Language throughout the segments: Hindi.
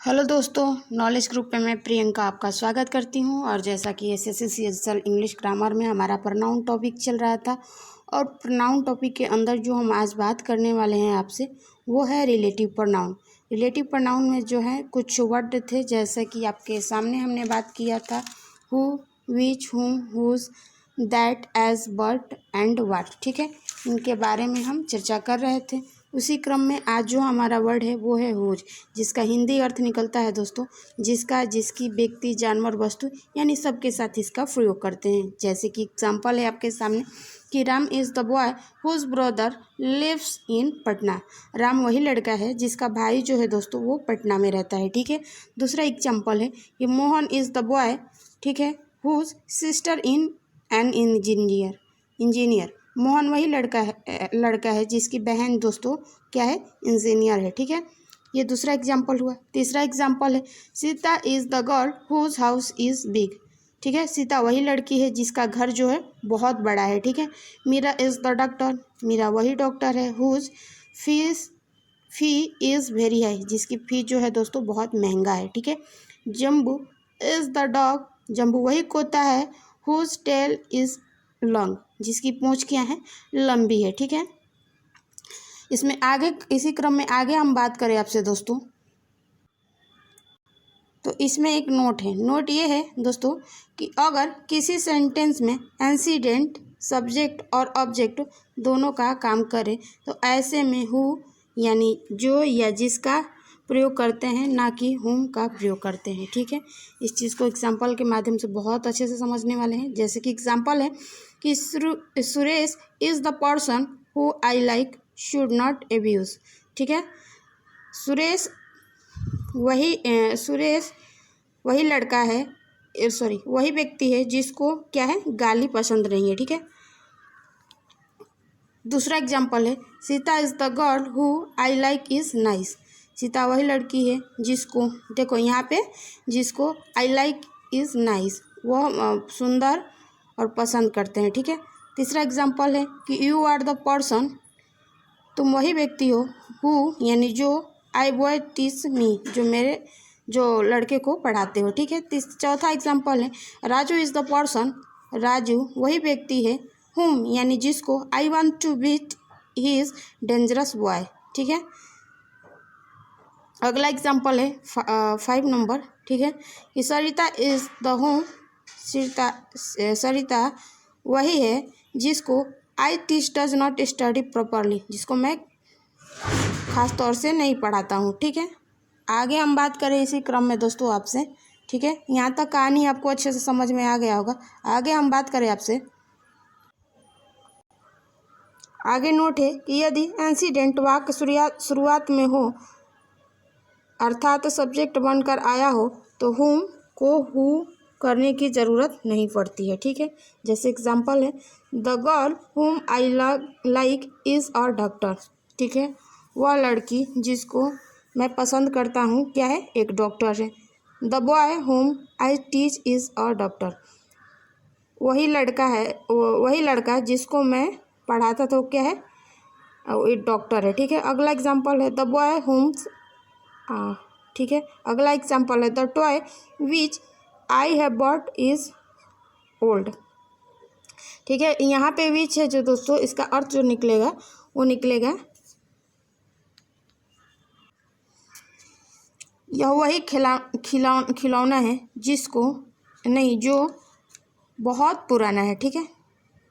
हेलो दोस्तों, नॉलेज ग्रुप में मैं प्रियंका आपका स्वागत करती हूं। और जैसा कि एसएससी सीएसएल इंग्लिश ग्रामर में हमारा प्रोनाउन टॉपिक चल रहा था, और प्रोनाउन टॉपिक के अंदर जो हम आज बात करने वाले हैं आपसे वो है रिलेटिव प्रोनाउन। रिलेटिव प्रोनाउन में जो है कुछ वर्ड थे, जैसे कि आपके सामने हमने बात किया था who, which, whom, whose, that, as, but and what. ठीक है, इनके बारे में हम चर्चा कर रहे थे। उसी क्रम में आज जो हमारा वर्ड है वो है हुज, जिसका हिंदी अर्थ निकलता है दोस्तों जिसका, जिसकी, व्यक्ति, जानवर, वस्तु यानी सबके साथ इसका प्रयोग करते हैं। जैसे कि एग्जाम्पल है आपके सामने कि Ram is the boy whose brother lives in Patna. Ram वही लड़का है जिसका भाई जो है दोस्तों वो पटना में रहता है। ठीक है, दूसरा एग्जाम्पल है कि मोहन इज़ द बॉय, ठीक है, whose sister in an engineer. Mohan वही लड़का है जिसकी बहन दोस्तों क्या है, इंजीनियर है। ठीक है, ये दूसरा एग्जाम्पल हुआ। तीसरा एग्जाम्पल है Sita is the girl whose house is big. ठीक है, सीता वही लड़की है जिसका घर जो है बहुत बड़ा है। ठीक है, Meera is the doctor, Meera वही डॉक्टर है whose fee is very high, जिसकी फी जो है दोस्तों बहुत महंगा है। ठीक है, Jambu is the dog, Jambu वही कुत्ता है हुज टेल इज़ लॉन्ग, जिसकी पूंछ क्या है, लंबी है। ठीक है, इसमें आगे, इसी क्रम में आगे हम बात करें आपसे दोस्तों, तो इसमें एक नोट है। नोट ये है दोस्तों कि अगर किसी सेंटेंस में एंसीडेंट, सब्जेक्ट और ऑब्जेक्ट दोनों का काम करे तो ऐसे में हु यानी जो या जिसका प्रयोग करते हैं, ना कि हुम का प्रयोग करते हैं। ठीक है, इस चीज़ को एग्जाम्पल के माध्यम से बहुत अच्छे से समझने वाले हैं। जैसे कि एग्जाम्पल है कि Suresh is the person who I like should not abuse. ठीक है, सुरेश वही लड़का है, वही व्यक्ति है जिसको क्या है, गाली पसंद नहीं है। ठीक है, दूसरा एग्जाम्पल है Sita is the girl who I like is nice. Sita वही लड़की है जिसको, देखो यहाँ पे, जिसको आई लाइक इज़ नाइस, वह सुंदर और पसंद करते हैं। ठीक है, तीसरा एग्जाम्पल है कि यू आर द पर्सन, तुम वही व्यक्ति हो हु यानी जो आई बॉय टीच मी, जो लड़के को पढ़ाते हो। ठीक है, चौथा एग्जाम्पल है Raju is the person, Raju वही व्यक्ति है हुम यानी जिसको I want to beat his dangerous boy. ठीक है, अगला एग्जाम्पल है 5 नंबर। ठीक है, कि सरिता इज़ द होम, सरिता वही है जिसको I teach does not study properly, जिसको मैं खास तौर से नहीं पढ़ाता हूँ। ठीक है, आगे हम बात करें इसी क्रम में दोस्तों आपसे। ठीक है, यहाँ तक कहानी आपको अच्छे से समझ में आ गया होगा। आगे हम बात करें आपसे, आगे नोट है कि यदि एंसीडेंट वाक्य शुरुआत में हो अर्थात सब्जेक्ट बनकर आया हो तो हुम को हु करने की ज़रूरत नहीं पड़ती है। ठीक है, जैसे एग्जाम्पल है द गर्ल हुम I like is a doctor. ठीक है, वह लड़की जिसको मैं पसंद करता हूँ क्या है, एक डॉक्टर है। द बॉय हुम I teach is a doctor, वही लड़का जिसको मैं पढ़ाता तो क्या है, एक डॉक्टर है। ठीक है, अगला एग्जाम्पल है द बॉय हुम्स, ठीक है, अगला एग्जाम्पल है the toy which I have bought is old. ठीक है, यहाँ पे विच है जो दोस्तों, इसका अर्थ जो निकलेगा वो निकलेगा यह वही खिलौना है जिसको नहीं, जो बहुत पुराना है। ठीक है,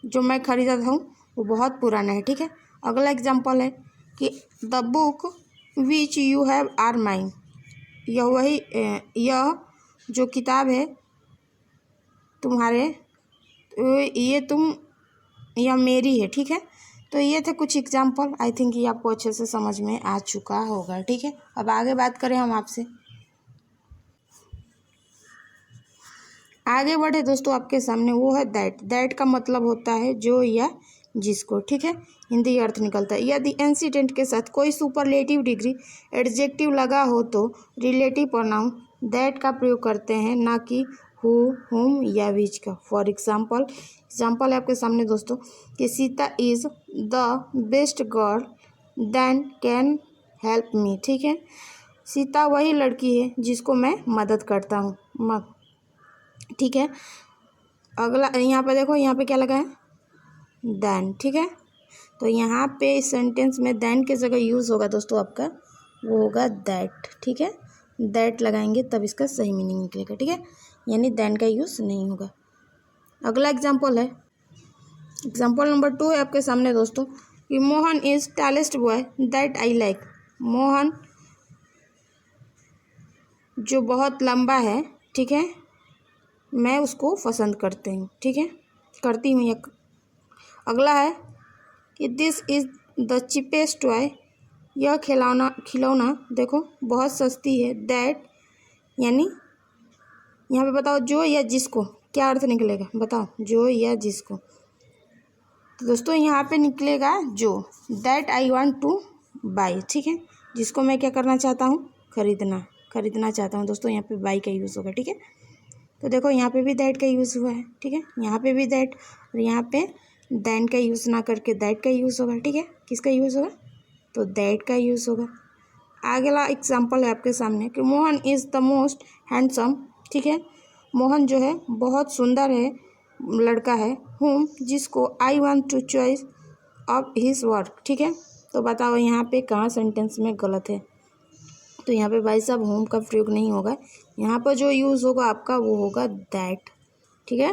जो मैं खरीदा था वो बहुत पुराना है। ठीक है, अगला एग्जाम्पल है कि the book which you have are mine, यह जो किताब है तुम्हारे, यह मेरी है। ठीक है, तो ये थे कुछ एग्जाम्पल। आई थिंक ये आपको अच्छे से समझ में आ चुका होगा। ठीक है, अब आगे बात करें हम आपसे, आगे बढ़े दोस्तों आपके सामने, वो है दैट का मतलब होता है जो या जिसको। ठीक है, हिंदी अर्थ निकलता है यदि एंसीडेंट के साथ कोई सुपरलेटिव डिग्री एडजेक्टिव लगा हो तो रिलेटिव प्रोनाउन दैट का प्रयोग करते हैं, ना कि हु, हुम या विच का। फॉर एग्जाम्पल है आपके सामने दोस्तों कि Sita is the best girl then can help me. ठीक है, सीता वही लड़की है जिसको मैं मदद करता हूँ। ठीक है, अगला यहाँ पे देखो, यहाँ पे क्या लगा है, देन। ठीक है, तो यहाँ पे इस सेंटेंस में देन की जगह यूज़ होगा दोस्तों आपका, वो होगा दैट। ठीक है, दैट लगाएंगे तब इसका सही मीनिंग निकलेगा। ठीक है, यानी देन का यूज़ नहीं होगा। अगला एग्जाम्पल है, एग्जाम्पल नंबर 2 है आपके सामने दोस्तों, कि Mohan is tallest boy that I like. Mohan जो बहुत लंबा है, ठीक है, मैं उसको पसंद करती हूँ। ठीक है, करती हूँ। अगला है कि this is the cheapest toy. यह खिलौना देखो बहुत सस्ती है। दैट यानी यहाँ पे बताओ जो या जिसको, क्या अर्थ निकलेगा बताओ, जो या जिसको। तो दोस्तों यहाँ पे निकलेगा जो, that I want to buy. ठीक है, जिसको मैं क्या करना चाहता हूँ, खरीदना चाहता हूँ। दोस्तों यहाँ पे बाई का यूज़ होगा। ठीक है, तो देखो यहाँ पे भी दैट का यूज़ हुआ है। ठीक है, यहाँ पे भी दैट, और यहाँ पे देन का यूज़ ना करके दैट का यूज़ होगा। ठीक है, किसका यूज़ होगा, तो दैट का यूज़ होगा। अगला एग्जाम्पल है आपके सामने कि Mohan is the most handsome. ठीक है, मोहन जो है बहुत सुंदर है, लड़का है। हुम जिसको I want to choice of his work. ठीक है, तो बताओ यहाँ पे कहाँ सेंटेंस में गलत है। तो यहाँ पे भाई साहब होम का प्रयोग नहीं होगा, यहाँ पर जो यूज़ होगा आपका वो होगा दैट। ठीक है,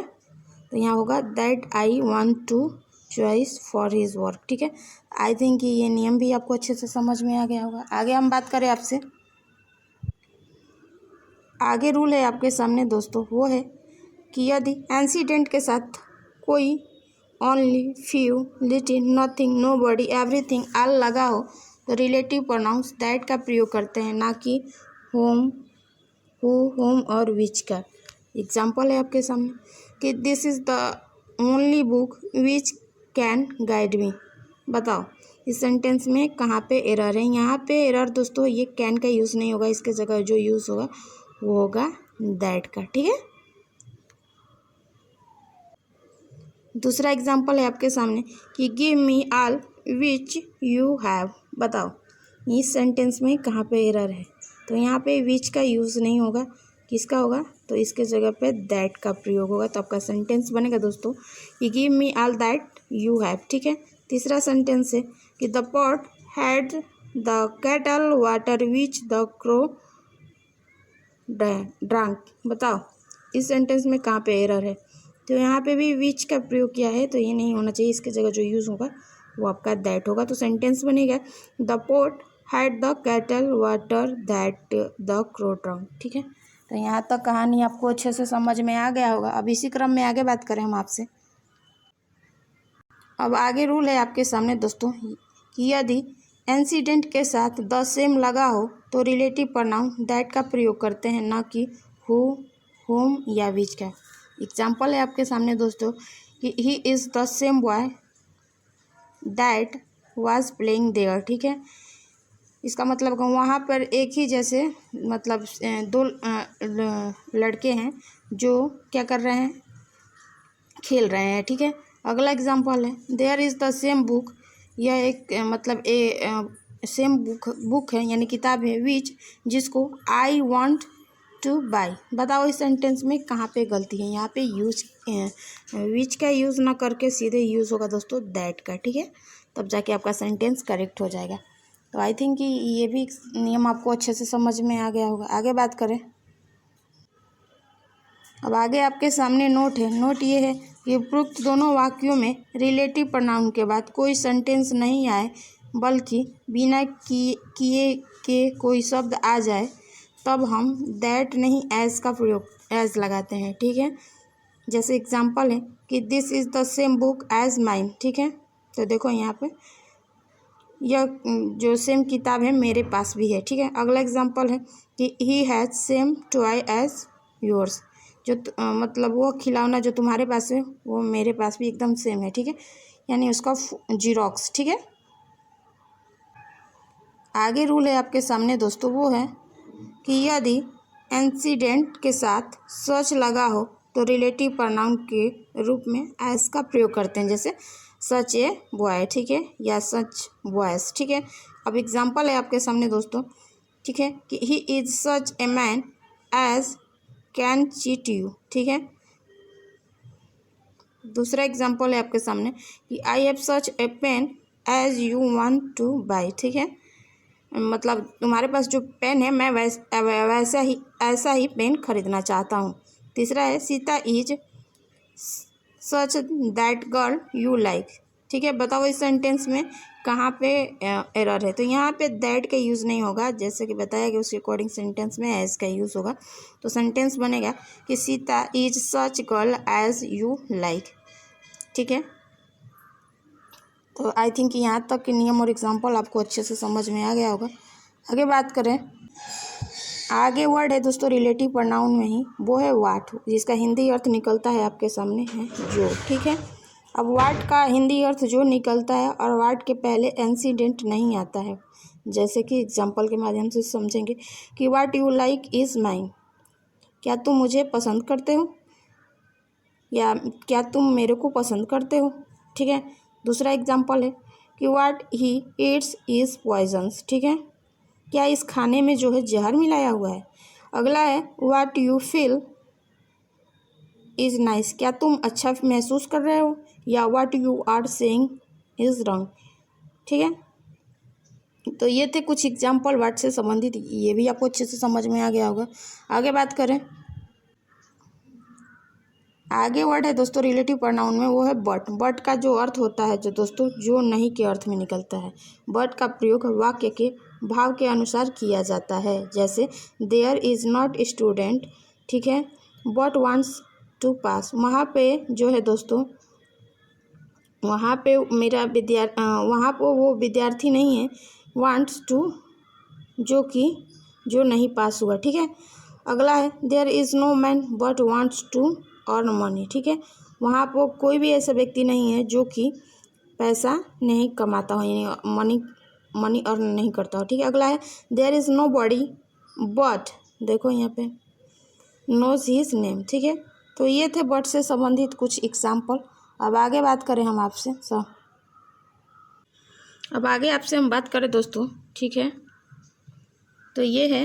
तो यहाँ होगा that I want to choice for his work. ठीक है, आई थिंक कि ये नियम भी आपको अच्छे से समझ में आ गया होगा। आगे हम बात करें आपसे, आगे रूल है आपके सामने दोस्तों, वो है कि यदि इंसिडेंट के साथ कोई only, few, little, nothing, nobody, everything, all लगा हो तो रिलेटिव प्रोनाउंस दैट का प्रयोग करते हैं, ना कि होम, हु, होम और विच का। एग्जाम्पल है आपके सामने कि this is the only book which can guide me. बताओ इस सेंटेंस में कहाँ पे एरर है। यहाँ पे एरर दोस्तों ये कैन का यूज़ नहीं होगा, इसके जगह जो यूज़ होगा वो होगा दैट का। ठीक है, दूसरा एग्जाम्पल है आपके सामने कि give me all which you have. बताओ इस सेंटेंस में कहाँ पे एरर है, तो यहाँ पे विच का यूज़ नहीं होगा, किसका होगा, तो इसके जगह पे दैट का प्रयोग होगा। तो आपका सेंटेंस बनेगा दोस्तों कि give me all that you have. ठीक है, तीसरा सेंटेंस है कि the pot had the cattle water which the crow drunk. बताओ इस सेंटेंस में कहाँ पे एरर है, तो यहाँ पे भी विच का प्रयोग किया है, तो ये नहीं होना चाहिए, इसके जगह जो यूज़ होगा वो आपका दैट होगा। तो सेंटेंस बनेगा the pot had the cattle water that the crow drunk. ठीक है, तो यहाँ तक कहानी आपको अच्छे से समझ में आ गया होगा। अब इसी क्रम में आगे बात करें हम आपसे। अब आगे रूल है आपके सामने दोस्तों कि यदि इंसिडेंट के साथ द सेम लगा हो तो रिलेटिव प्रोनाउन दैट का प्रयोग करते हैं, ना कि हु, होम या विच का। एग्जाम्पल है आपके सामने दोस्तों कि he is the same boy that was playing there. ठीक है, इसका मतलब वहाँ पर एक ही जैसे, मतलब दो लड़के हैं जो क्या कर रहे हैं, खेल रहे हैं। ठीक है, अगला एग्जाम्पल है there is the same book. यह एक मतलब सेम बुक है यानी किताब है, विच जिसको आई वांट टू बाई। बताओ इस सेंटेंस में कहाँ पे गलती है। यहाँ पे यूज विच का यूज़ ना करके सीधे यूज़ होगा दोस्तों दैट का। ठीक है, तब जाके आपका सेंटेंस करेक्ट हो जाएगा। तो आई थिंक कि ये भी नियम आपको अच्छे से समझ में आ गया होगा। आगे बात करें, अब आगे आपके सामने नोट है। नोट ये है कि उपरोक्त दोनों वाक्यों में रिलेटिव प्रोनाउन के बाद कोई सेंटेंस नहीं आए, बल्कि बिना किए के कोई शब्द आ जाए, तब हम दैट नहीं एज का प्रयोग एज लगाते हैं। ठीक है, जैसे एग्जाम्पल है कि this is the same book as mine. ठीक है, तो देखो यहाँ पे यह जो सेम किताब है मेरे पास भी है। ठीक है, अगला एग्जाम्पल है कि he has same toy as yours. जो मतलब वो खिलौना जो तुम्हारे पास है वो मेरे पास भी एकदम सेम है। ठीक है, यानी उसका जीरोक्स। ठीक है, आगे रूल है आपके सामने दोस्तों, वो है कि यदि इंसिडेंट के साथ सच लगा हो तो रिलेटिव प्रोनाउन के रूप में एस का प्रयोग करते हैं, जैसे सच ए बॉय। ठीक है, या सच बॉयज। ठीक है, अब एग्जाम्पल है आपके सामने दोस्तों ठीक है, कि he is such a man as can cheat you, ठीक है। दूसरा एग्जाम्पल है आपके सामने कि I have such a pen as you want to buy, ठीक है, मतलब तुम्हारे पास जो पेन है मैं ऐसा ही पेन खरीदना चाहता हूँ। तीसरा है Sita is such that girl you like, ठीक है। बताओ इस सेंटेंस में कहाँ पे एरर है। तो यहाँ पे दैट का यूज़ नहीं होगा, जैसे कि बताया कि उसके अकॉर्डिंग सेंटेंस में एज का यूज़ होगा। तो सेंटेंस बनेगा कि Sita is such girl as you like, ठीक है। तो आई थिंक यहाँ तक के नियम और एग्जाम्पल आपको अच्छे से समझ में आ गया होगा। आगे बात करें, आगे वर्ड है दोस्तों रिलेटिव प्रोनाउन में ही, वो है वाट, जिसका हिंदी अर्थ निकलता है आपके सामने है जो, ठीक है। अब वाट का हिंदी अर्थ जो निकलता है और वाट के पहले इंसिडेंट नहीं आता है, जैसे कि एग्जाम्पल के माध्यम से समझेंगे कि what you like is mine, क्या तुम मुझे पसंद करते हो या क्या तुम मेरे को पसंद करते हो, ठीक है। दूसरा एग्जाम्पल है कि वाट ही ईट्स इज़ पॉइजन्स, ठीक है, क्या इस खाने में जो है जहर मिलाया हुआ है। अगला है what you feel is nice, क्या तुम अच्छा महसूस कर रहे हो, या what you are saying is wrong, ठीक है। तो ये थे कुछ एग्जाम्पल वर्ड से संबंधित, ये भी आपको अच्छे से समझ में आ गया होगा। आगे बात करें, आगे वर्ड है दोस्तों रिलेटिव प्रोनाउन में, वो है बट। बट का जो अर्थ होता है जो दोस्तों जो नहीं के अर्थ में निकलता है। बट का प्रयोग वाक्य के भाव के अनुसार किया जाता है, जैसे देयर इज़ नॉट स्टूडेंट, ठीक है, बट वांट्स टू पास। वहाँ पे जो है दोस्तों, वहाँ पे वहाँ पर वो विद्यार्थी नहीं है, वांट्स टू जो नहीं पास हुआ, ठीक है। अगला है there is no man but wants to earn money, ठीक है, वहाँ पर कोई भी ऐसा व्यक्ति नहीं है जो कि पैसा नहीं कमाता हो, यानी मनी अर्न नहीं करता हो, ठीक है। अगला है there is nobody but, देखो यहाँ पे नोज हिज नेम, ठीक है। तो ये थे बट से संबंधित कुछ एग्जाम्पल। अब आगे बात करें हम आपसे अब आगे आपसे हम बात करें दोस्तों, ठीक है। तो ये है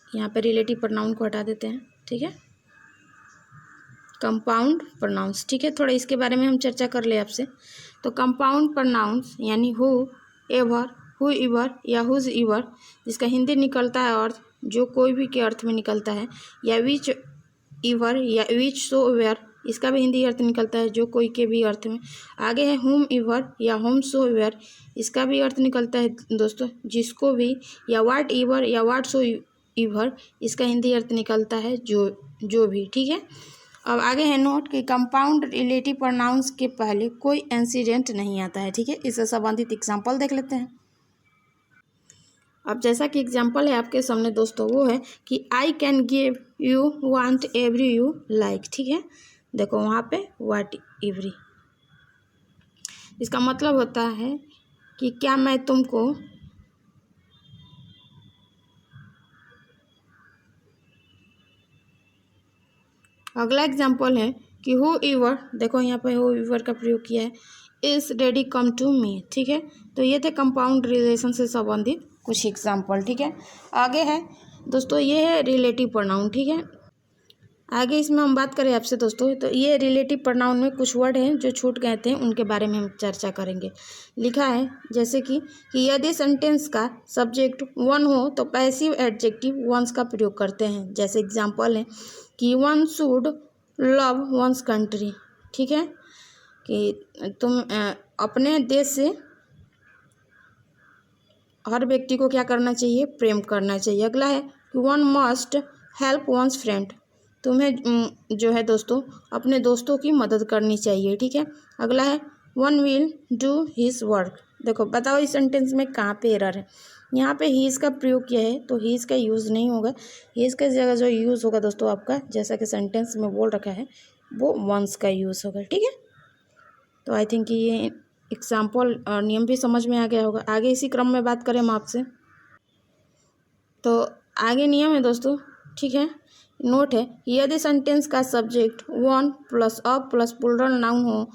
यहाँ पे रिलेटिव प्रोनाउन को हटा देते हैं, ठीक है, कंपाउंड प्रोनाउंस, ठीक है। थोड़ा इसके बारे में हम चर्चा कर ले आपसे। तो कंपाउंड प्रोनाउंस यानी हु एवर, हु इवर या हुज इवर, जिसका हिंदी निकलता है अर्थ जो कोई भी के अर्थ में निकलता है, या विच इवर या विच सो वेयर, इसका भी हिंदी अर्थ निकलता है जो कोई के भी अर्थ में। आगे है हुम इवर या होम सो वेयर, इसका भी अर्थ निकलता है दोस्तों जिसको भी, या वाट इवर या वाट सो इवर, इसका हिंदी अर्थ निकलता है जो भी, ठीक है। अब आगे है नोट कि कंपाउंड रिलेटिव प्रोनाउंस के पहले कोई इंसिडेंट नहीं आता है, ठीक है। इससे संबंधित एग्जाम्पल देख लेते हैं। अब जैसा कि एग्जाम्पल है आपके सामने दोस्तों, वो है कि I can give you want every you like, ठीक है। देखो वहाँ पे वाट एवरी, इसका मतलब होता है कि क्या मैं तुमको अगला एग्जाम्पल है कि हु इवर, देखो यहाँ पे हु इवर का प्रयोग किया है, is ready come to me, ठीक है। तो ये थे कंपाउंड रिलेशन से संबंधित कुछ एग्जाम्पल, ठीक है। आगे है दोस्तों ये है रिलेटिव प्रोनाउन, ठीक है। आगे इसमें हम बात करें आपसे दोस्तों, तो ये रिलेटिव प्रोनाउन में कुछ वर्ड हैं जो छूट गए थे, उनके बारे में हम चर्चा करेंगे। लिखा है जैसे कि यदि सेंटेंस का सब्जेक्ट वन हो तो पैसिव एडजेक्टिव वंस का प्रयोग करते हैं। जैसे एग्जाम्पल है कि one should love one's country, ठीक है, कि तुम अपने देश से हर व्यक्ति को क्या करना चाहिए, प्रेम करना चाहिए। अगला है कि one must help one's friend, तुम्हें जो है दोस्तों अपने दोस्तों की मदद करनी चाहिए, ठीक है। अगला है one will do his work, देखो बताओ इस सेंटेंस में कहाँ पे एरर है। यहाँ पे हीज़ का प्रयोग किया है तो हीज़ का यूज़ नहीं होगा, हीज़ के जगह जो यूज़ होगा दोस्तों आपका, जैसा कि सेंटेंस में बोल रखा है, वो वंस का यूज़ होगा, ठीक है। तो आई थिंक ये एग्जाम्पल और नियम भी समझ में आ गया होगा। आगे इसी क्रम में बात करें हम आपसे, तो आगे नियम है दोस्तों, ठीक है। नोट है यदि सेंटेंस का सब्जेक्ट वन प्लस अ प्लस प्लूरल नाउन हो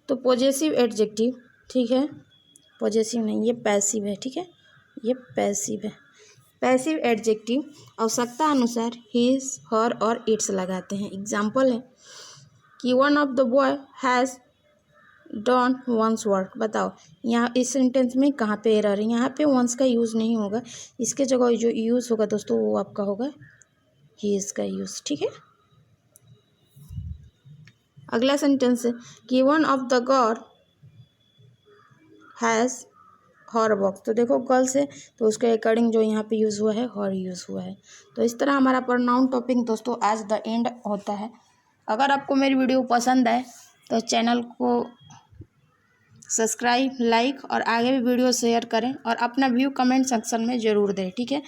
तो पॉजेसिव एडजेक्टिव, ठीक है, पॉजेसिव नहीं ये पैसिव है, ठीक है, ये पैसिव है। पैसिव एडजेक्टिव आवश्यकता अनुसार हिज, हर और इट्स लगाते हैं। एग्जाम्पल है कि one of the boy has done one's work. बताओ यहाँ इस सेंटेंस में कहाँ पे एरर है, यहाँ पे वंस का यूज़ नहीं होगा, इसके जगह जो यूज़ होगा दोस्तों वो आपका होगा हिज का यूज़। ठीक है, अगला सेंटेंस है कि one of the girl has her box. तो देखो गर्ल से तो उसके अकॉर्डिंग जो यहाँ पे यूज़ हुआ है हर यूज़ हुआ है। तो इस तरह हमारा प्रोनाउन टॉपिक दोस्तों आज द एंड होता है। अगर आपको मेरी वीडियो पसंद आए तो चैनल को सब्सक्राइब, लाइक और आगे भी वीडियो शेयर करें और अपना व्यू कमेंट सेक्शन में ज़रूर दें। ठीक है,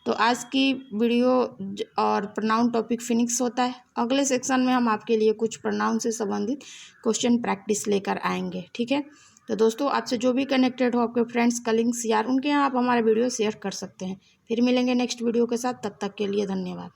तो आज की वीडियो और प्रोनाउन टॉपिक फिनिक्स होता है। अगले सेक्शन में हम आपके लिए कुछ प्रोनाउन से संबंधित क्वेश्चन प्रैक्टिस लेकर आएंगे। ठीक है, तो दोस्तों आपसे जो भी कनेक्टेड हो, आपके फ्रेंड्स, कलीग्स, यार, उनके यहाँ आप हमारा वीडियो शेयर कर सकते हैं। फिर मिलेंगे नेक्स्ट वीडियो के साथ, तब तक के लिए धन्यवाद।